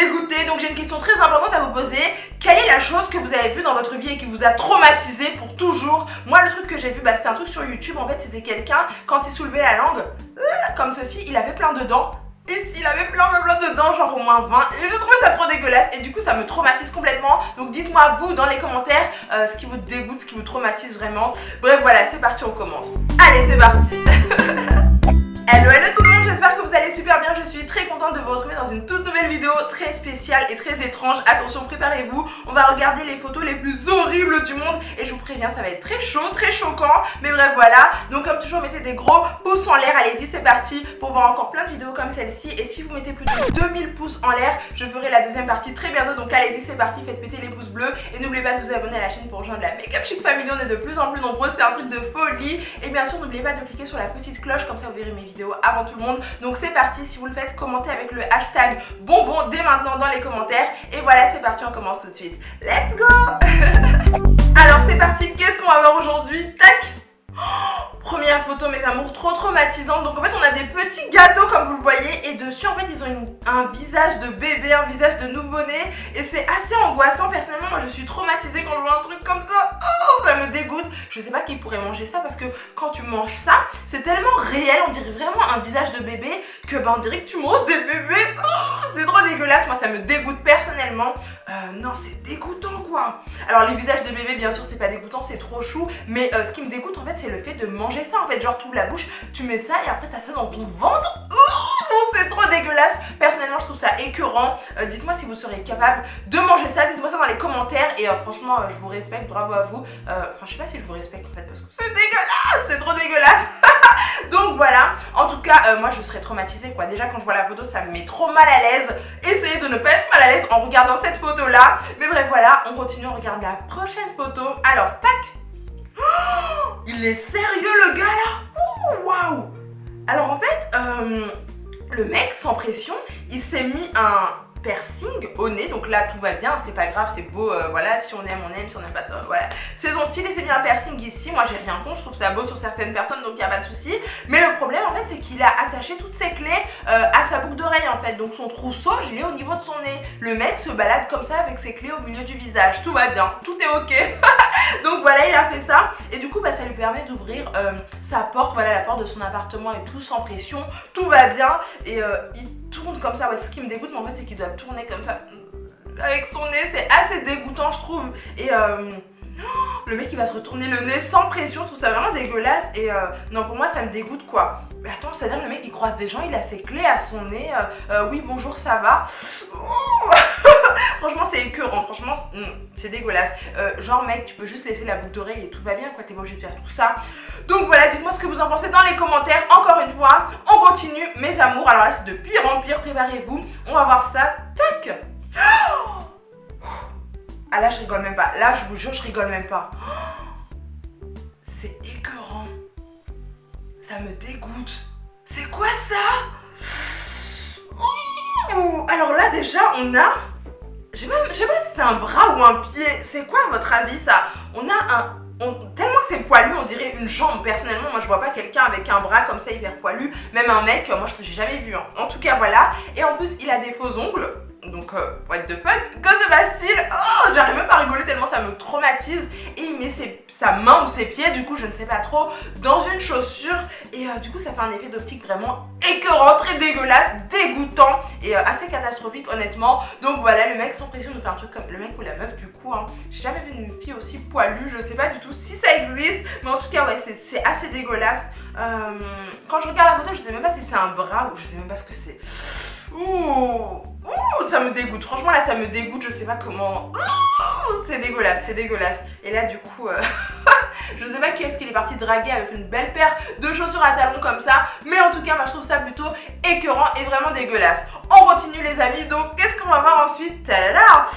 dégoûté. Donc j'ai une question très importante à vous poser. Quelle est la chose que vous avez vue dans votre vie et qui vous a traumatisé pour toujours? Moi le truc que j'ai vu, c'était un truc sur YouTube. En fait c'était quelqu'un, quand il soulevait la langue, comme ceci, il avait plein de dents. Ici, il avait plein de dents, genre au moins 20. Et je trouvais ça trop dégueulasse. Et du coup, ça me traumatise complètement. Donc dites-moi, vous, dans les commentaires, ce qui vous dégoûte, ce qui vous traumatise vraiment. Bref, voilà, c'est parti, on commence. Allez, c'est parti. Hello tout le monde, j'espère que vous allez super bien. Je suis très contente de vous retrouver dans une toute nouvelle vidéo très spéciale et très étrange. Attention, préparez-vous, on va regarder les photos les plus horribles du monde. Et je vous préviens, ça va être très chaud, très choquant. Mais bref, voilà. Donc comme toujours, mettez des gros pouces en l'air. Allez-y, c'est parti pour voir encore plein de vidéos comme celle-ci. Et si vous mettez plus de 2000 pouces en l'air, je ferai la deuxième partie très bientôt. Donc allez-y, c'est parti, faites péter les pouces bleus. Et n'oubliez pas de vous abonner à la chaîne pour rejoindre la Makeup Chic Family. On est de plus en plus nombreux, c'est un truc de folie. Et bien sûr, n'oubliez pas de cliquer sur la petite cloche, comme ça vous verrez mes vidéos avant tout le monde. Donc c'est parti, si vous le faites, commentez avec le hashtag bonbon dès maintenant dans les commentaires. Et voilà, c'est parti, on commence tout de suite. Let's go. Alors c'est parti, qu'est-ce qu'on va voir aujourd'hui? Tac. Première photo, mes amours, trop traumatisante. Donc en fait on a des petits gâteaux comme vous le voyez. Et dessus en fait ils ont un visage de bébé, un visage de nouveau-né. Et c'est assez angoissant. Personnellement moi je suis traumatisée quand je vois un truc comme ça. Oh, ça me dégoûte. Je sais pas qui pourrait manger ça, parce que quand tu manges ça, c'est tellement réel. On dirait vraiment un visage de bébé que on dirait que tu manges des bébés. Oh, c'est trop dégueulasse. Moi ça me dégoûte personnellement. Non, c'est dégoûtant quoi. Alors les visages de bébé bien sûr c'est pas dégoûtant, c'est trop chou. Mais ce qui me dégoûte en fait c'est le fait de manger ça en fait. Genre tu ouvres la bouche, tu mets ça et après t'as ça dans ton ventre. Oh, c'est trop dégueulasse. Personnellement je trouve ça écœurant. Dites-moi si vous serez capable de manger ça. Dites-moi ça dans les commentaires. Et franchement je vous respecte, bravo à vous. Enfin je sais pas si je vous respecte en fait, parce que c'est dégueulasse. C'est trop dégueulasse. Donc voilà, en tout cas moi je serais traumatisée quoi. Déjà quand je vois la photo ça me met trop mal à l'aise. Essayez de ne pas être mal à l'aise en regardant cette photo là. Mais bref voilà, on continue, on regarde la prochaine photo. Alors tac. Oh, il est sérieux le gars là. Waouh. Alors en fait le mec sans pression, il s'est mis un piercing au nez, donc là tout va bien, c'est pas grave, c'est beau, voilà, si on aime, si on aime pas ça, voilà. C'est son style, et c'est mis un piercing ici, moi j'ai rien contre, je trouve ça beau sur certaines personnes, donc y a pas de souci. Mais le problème en fait c'est qu'il a attaché toutes ses clés à sa boucle d'oreille en fait, donc son trousseau il est au niveau de son nez. Le mec se balade comme ça avec ses clés au milieu du visage, tout va bien, tout est ok. Donc voilà, il a fait ça, et du coup ça lui permet d'ouvrir sa porte, voilà la porte de son appartement et tout sans pression, tout va bien, et il tourne comme ça, ouais, c'est ce qui me dégoûte, mais en fait c'est qu'il doit tourner comme ça avec son nez, c'est assez dégoûtant je trouve. Et le mec il va se retourner le nez sans pression, je trouve ça vraiment dégueulasse. Et non, pour moi ça me dégoûte quoi. Mais attends, c'est-à-dire le mec il croise des gens, il a ses clés à son nez, oui bonjour ça va. Franchement c'est écœurant, franchement c'est dégueulasse. Genre mec tu peux juste laisser la boucle d'oreille et tout va bien quoi, t'es pas obligé de faire tout ça. Donc voilà, dites-moi ce que vous en pensez dans les commentaires. Encore une fois, on continue mes amours. Alors là c'est de pire en pire, préparez-vous. On va voir ça, tac. Ah là je rigole même pas, là je vous jure je rigole même pas. C'est écœurant. Ça me dégoûte. C'est quoi ça? Alors là déjà on a... Je sais pas si c'est un bras ou un pied. C'est quoi à votre avis ça? On a tellement que c'est poilu, on dirait une jambe. Personnellement, moi je vois pas quelqu'un avec un bras comme ça hyper poilu. Même un mec, moi je j'ai jamais vu. Hein. En tout cas voilà. Et en plus il a des faux ongles. Donc what the fuck? Que se passe-t-il? Oh, j'arrive même pas à rigoler tellement ça me traumatise. Et il met sa main ou ses pieds, du coup je ne sais pas trop, dans une chaussure. Et du coup ça fait un effet d'optique vraiment écœurant, très dégueulasse, dégoûtant et assez catastrophique honnêtement. Donc voilà, le mec sans pression nous fait un truc comme le mec ou la meuf du coup. Hein. J'ai jamais vu une fille aussi poilue, je sais pas du tout si ça existe. Mais en tout cas ouais, c'est assez dégueulasse. Quand je regarde la photo, je sais même pas si c'est un bras ou je sais même pas ce que c'est. Ça me dégoûte, franchement là ça me dégoûte, je sais pas comment. C'est dégueulasse, c'est dégueulasse. Et là du coup je sais pas qui est-ce qu'il est parti draguer avec une belle paire de chaussures à talons comme ça. Mais en tout cas moi je trouve ça plutôt écœurant et vraiment dégueulasse. On continue les amis, donc qu'est-ce qu'on va voir ensuite? Tadada.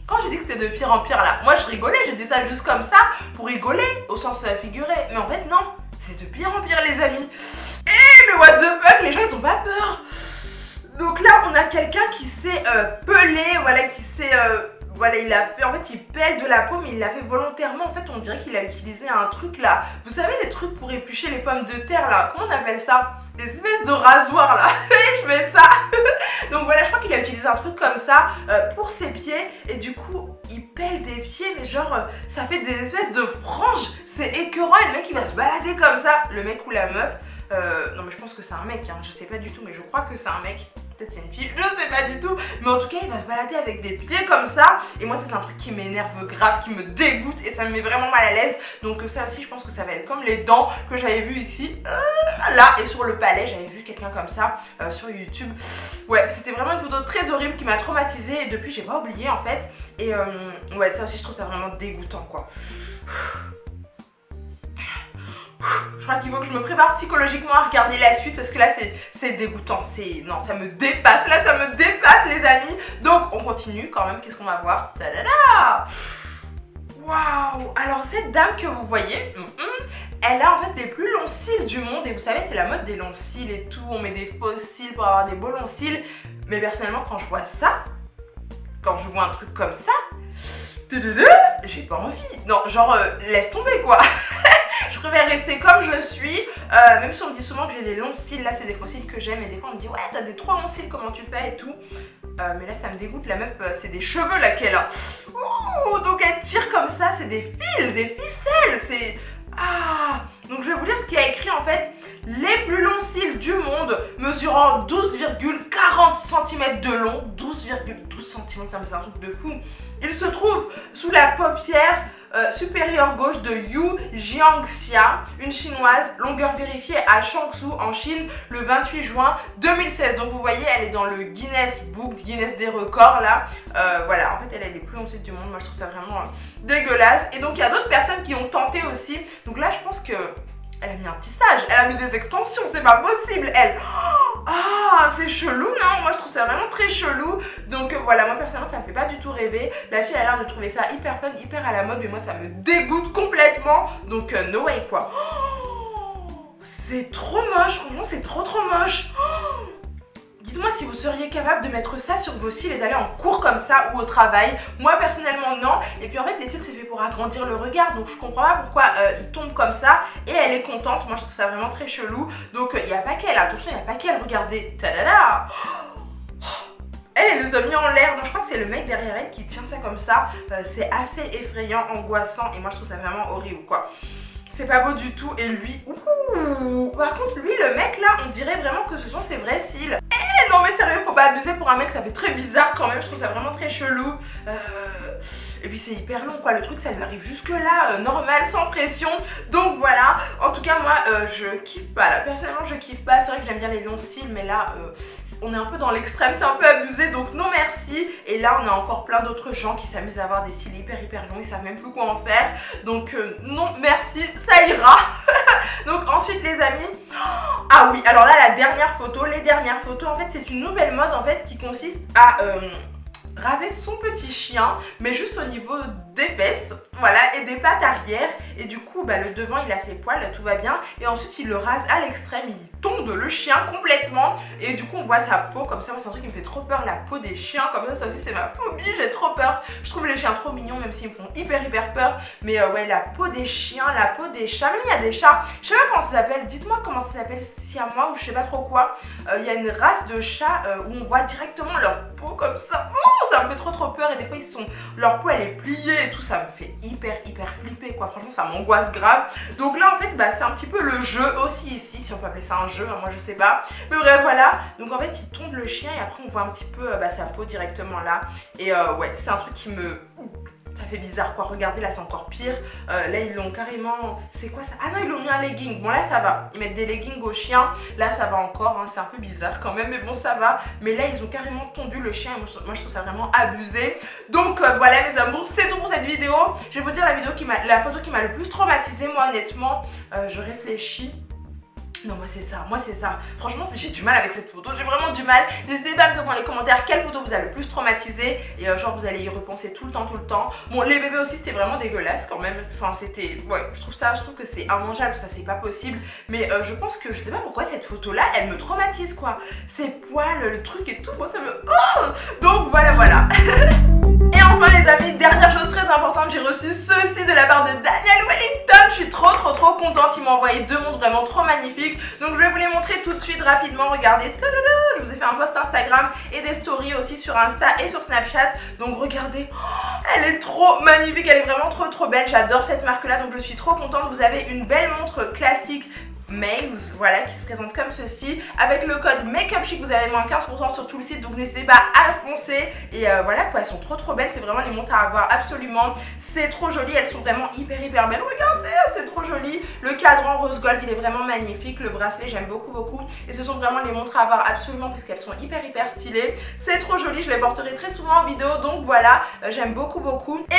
Quand j'ai dit que c'était de pire en pire là, moi je rigolais, j'ai dit ça juste comme ça pour rigoler, au sens figuré. Mais en fait non, c'est de pire en pire les amis. Mais what the fuck, les gens ils ont pas peur. Donc là on a quelqu'un qui s'est pelé, voilà, qui s'est voilà, il a fait, en fait il pèle de la peau, mais il l'a fait volontairement. En fait on dirait qu'il a utilisé un truc là, vous savez les trucs pour éplucher les pommes de terre là, comment on appelle ça? des espèces de rasoirs là. Je fais ça. Donc voilà, je crois qu'il a utilisé un truc comme ça pour ses pieds. Et du coup, il pèle des pieds, mais genre, ça fait des espèces de franges. C'est écœurant et le mec, il va se balader comme ça. Le mec ou la meuf. Non mais je pense que c'est un mec, hein. Je sais pas du tout, mais je crois que c'est un mec. Peut-être c'est une fille, je sais pas du tout. Mais en tout cas, il va se balader avec des pieds comme ça. Et moi, ça, c'est un truc qui m'énerve grave, qui me dégoûte. Et ça me met vraiment mal à l'aise. Donc ça aussi, je pense que ça va être comme les dents que j'avais vu ici. Là, et sur le palais, j'avais vu quelqu'un comme ça sur YouTube. Ouais, c'était vraiment une photo très horrible qui m'a traumatisée. Et depuis, j'ai pas oublié en fait. Et ouais, ça aussi, je trouve ça vraiment dégoûtant quoi. Je crois qu'il faut que je me prépare psychologiquement à regarder la suite parce que là c'est dégoûtant, non, ça me dépasse, là ça me dépasse les amis. Donc on continue quand même, qu'est-ce qu'on va voir? Tadada! Waouh! Alors cette dame que vous voyez, elle a en fait les plus longs cils du monde et vous savez c'est la mode des longs cils et tout, on met des faux cils pour avoir des beaux longs cils. Mais personnellement quand je vois ça, quand je vois un truc comme ça, j'ai pas envie. Non, genre laisse tomber quoi. Je préfère rester comme je suis, même si on me dit souvent que j'ai des longs cils, là c'est des faux cils que j'aime et des fois on me dit ouais t'as des trop longs cils, comment tu fais et tout. Mais là ça me dégoûte, la meuf c'est des cheveux là qu'elle a. Ouh, donc elle tire comme ça, c'est des fils, des ficelles, c'est... Ah. Donc je vais vous lire ce qu'il y a écrit en fait. Les plus longs cils du monde mesurant 12,40 cm de long, 12,12 cm, c'est un truc de fou. Il se trouve sous la paupière supérieure gauche de Yu Jiangxia, une chinoise, longueur vérifiée à Changshu en Chine le 28 juin 2016. Donc vous voyez, elle est dans le Guinness Book, Guinness des records là. Voilà, en fait elle est les plus longs cils du monde. Moi je trouve ça vraiment dégueulasse. Et donc il y a d'autres personnes qui ont tenté aussi. Donc là je pense que elle a mis un tissage, elle a mis des extensions, c'est pas possible, elle. Ah, c'est chelou, non? Moi je trouve ça vraiment très chelou. Donc voilà, moi personnellement ça me fait pas du tout rêver. La fille a l'air de trouver ça hyper fun, hyper à la mode, mais moi ça me dégoûte complètement. Donc no way quoi. C'est trop moche, franchement c'est trop moche. Dites-moi si vous seriez capable de mettre ça sur vos cils et d'aller en cours comme ça ou au travail. Moi personnellement non. Et puis en fait les cils c'est fait pour agrandir le regard. Donc je comprends pas pourquoi ils tombent comme ça. Et elle est contente. Moi je trouve ça vraiment très chelou. Donc il n'y a pas qu'elle. Attention, il n'y a pas qu'elle. Regardez. Tadada. Elle les a mis en l'air. Donc je crois que c'est le mec derrière elle qui tient ça comme ça. C'est assez effrayant, angoissant. Et moi je trouve ça vraiment horrible quoi. C'est pas beau du tout. Et lui, ouh. Par contre lui le mec là on dirait vraiment que ce sont ses vrais cils. Non mais sérieux, faut pas abuser pour un mec, ça fait très bizarre quand même, je trouve ça vraiment très chelou. Et puis c'est hyper long quoi, le truc ça lui arrive jusque là, normal, sans pression. Donc voilà, en tout cas moi je kiffe pas là, personnellement je kiffe pas. C'est vrai que j'aime bien les longs cils mais là on est un peu dans l'extrême, c'est un peu abusé donc non merci. Et là on a encore plein d'autres gens qui s'amusent à avoir des cils hyper longs, ils savent même plus quoi en faire. Donc non merci, ça ira. Donc ensuite les amis, ah oui alors là la dernière photo, les dernières photos en fait c'est une nouvelle mode en fait qui consiste à raser son petit chien mais juste au niveau des fesses, voilà, et des pattes arrière. Et du coup bah, le devant il a ses poils, tout va bien, et ensuite il le rase à l'extrême, il tonde le chien complètement et du coup on voit sa peau comme ça. Moi c'est un truc qui me fait trop peur, la peau des chiens comme ça aussi c'est ma phobie, j'ai trop peur. Je trouve les chiens trop mignons même s'ils me font hyper peur, mais ouais la peau des chiens, la peau des chats, même il y a des chats, je sais pas comment ça s'appelle, dites-moi comment ça s'appelle, siamois ou je sais pas trop quoi. Il y a une race de chats où on voit directement leur peau comme ça. Ça me fait trop peur et des fois leur peau elle est pliée et tout, ça me fait hyper flipper quoi, franchement ça m'angoisse grave. Donc là en fait bah, c'est un petit peu le jeu aussi ici, si on peut appeler ça un jeu, hein, moi je sais pas, mais bref voilà. Donc en fait il tombe le chien et après on voit un petit peu bah, sa peau directement là. Et ouais c'est un truc qui me... Ça fait bizarre quoi, regardez là c'est encore pire. Là ils l'ont carrément... C'est quoi ça? Ah non ils l'ont mis un legging, bon là ça va. Ils mettent des leggings au chien, là ça va encore, hein. C'est un peu bizarre quand même mais bon ça va. Mais là ils ont carrément tondu le chien et moi je trouve ça vraiment abusé. Donc voilà mes amours, c'est tout pour cette vidéo. Je vais vous dire la photo qui m'a le plus traumatisée moi honnêtement. Je réfléchis. Non moi c'est ça, franchement j'ai du mal avec cette photo, j'ai vraiment du mal. N'hésitez pas à me dire dans les commentaires quelle photo vous a le plus traumatisé. Et genre vous allez y repenser tout le temps. Bon les bébés aussi c'était vraiment dégueulasse quand même. Enfin c'était, ouais je trouve que c'est immangeable, ça c'est pas possible. Mais je pense que je sais pas pourquoi cette photo là elle me traumatise quoi. Ces poils, le truc et tout, moi ça me... Oh donc voilà Et enfin les amis, dernière chose très importante, j'ai reçu ceci de la part de Daniel Wellington. Je suis trop contente, il m'a envoyé 2 montres vraiment trop magnifiques. Donc je vais vous les montrer tout de suite rapidement, regardez. Tadada, je vous ai fait un post Instagram et des stories aussi sur Insta et sur Snapchat. Donc regardez, elle est trop magnifique, elle est vraiment trop belle. J'adore cette marque là, donc je suis trop contente. Vous avez une belle montre classique Maves, voilà, qui se présente comme ceci. Avec le code Makeup Chic, vous avez moins 15% sur tout le site, donc n'hésitez pas à foncer. Et voilà quoi, elles sont trop belles, c'est vraiment les montres à avoir absolument. C'est trop joli, elles sont vraiment hyper belles. Regardez, c'est trop joli. Le cadran rose gold, il est vraiment magnifique. Le bracelet, j'aime beaucoup. Et ce sont vraiment les montres à avoir absolument parce qu'elles sont hyper stylées. C'est trop joli, je les porterai très souvent en vidéo, donc voilà, j'aime beaucoup.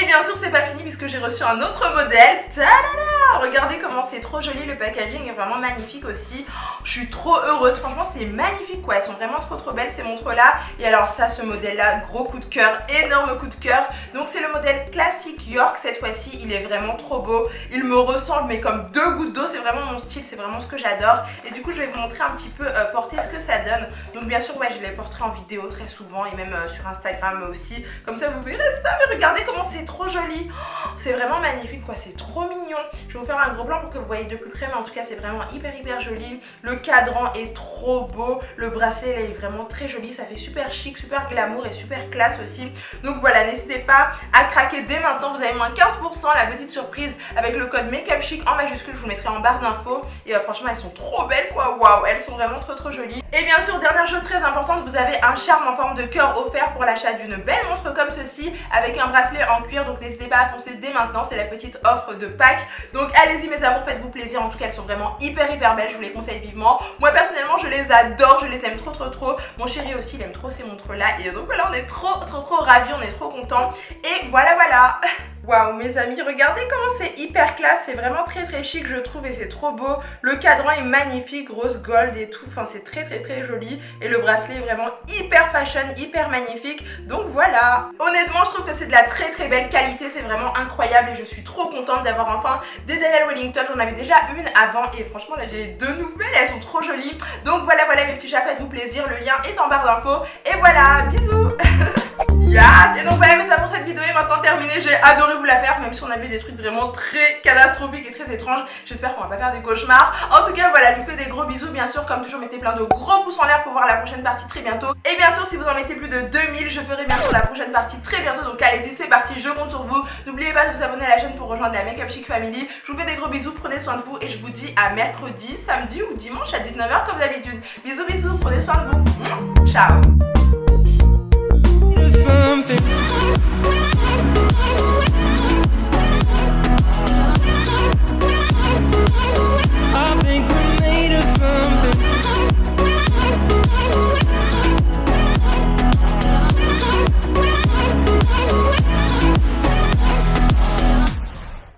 Et bien sûr, c'est pas fini puisque j'ai reçu un autre modèle. Tadada! Regardez comment c'est trop joli, le packaging est vraiment magnifique aussi. Je suis trop heureuse, franchement c'est magnifique quoi, elles sont vraiment trop belles ces montres là. Et alors ça, ce modèle là, gros coup de cœur, énorme coup de cœur. Donc c'est le modèle classique York cette fois-ci, il est vraiment trop beau, il me ressemble mais comme 2 gouttes d'eau, c'est vraiment mon style, c'est vraiment ce que j'adore. Et du coup je vais vous montrer un petit peu porter ce que ça donne. Donc bien sûr ouais, je les porterai en vidéo très souvent et même sur Instagram aussi, comme ça vous verrez ça. Mais regardez comment c'est trop joli, c'est vraiment magnifique quoi, c'est trop mignon. Je vais vous faire un gros plan pour que vous voyez de plus près, mais en tout cas c'est vraiment hyper joli. Le cadran est trop beau, le bracelet là est vraiment très joli, ça fait super chic, super glamour et super classe aussi. Donc voilà, n'hésitez pas à craquer dès maintenant, vous avez moins 15%, la petite surprise avec le code Makeup Chic en majuscule, je vous mettrai en barre d'infos. Et franchement elles sont trop belles quoi, waouh, elles sont vraiment trop jolies. Et bien sûr, dernière chose très importante, vous avez un charme en forme de cœur offert pour l'achat d'une belle montre comme ceci, avec un bracelet en cuir, donc n'hésitez pas à foncer dès maintenant, c'est la petite offre de Pâques. Donc allez-y mes amours, faites-vous plaisir, en tout cas elles sont vraiment hyper belles, je vous les conseille vivement. Moi personnellement je les adore, je les aime trop. Mon chéri aussi il aime trop ces montres là, et donc voilà, on est trop ravis, on est trop contents. Et voilà. Waouh mes amis, regardez comment c'est hyper classe, c'est vraiment très chic je trouve, et c'est trop beau. Le cadran est magnifique, rose gold et tout, enfin c'est très joli. Et le bracelet est vraiment hyper fashion, hyper magnifique. Donc voilà, honnêtement je trouve que c'est de la très belle qualité, c'est vraiment incroyable. Et je suis trop contente d'avoir enfin des Daniel Wellington. J'en avais déjà une avant et franchement là j'ai les 2 nouvelles, elles sont trop jolies. Donc voilà mes petits chats, faites-vous plaisir, le lien est en barre d'infos. Et voilà, bisous. Yes. Et donc voilà, mais ça pour cette vidéo est maintenant terminée. J'ai adoré vous la faire, même si on a vu des trucs vraiment très catastrophiques et très étranges. J'espère qu'on va pas faire des cauchemars. En tout cas voilà, je vous fais des gros bisous. Bien sûr, comme toujours, mettez plein de gros pouces en l'air pour voir la prochaine partie très bientôt. Et bien sûr, si vous en mettez plus de 2000, je ferai bien sûr la prochaine partie très bientôt. Donc allez-y, c'est parti, je compte sur vous. N'oubliez pas de vous abonner à la chaîne pour rejoindre la Makeup Chic Family. Je vous fais des gros bisous, prenez soin de vous et je vous dis à mercredi, samedi ou dimanche à 19h comme d'habitude. Bisous, prenez soin de vous. Ciao. Something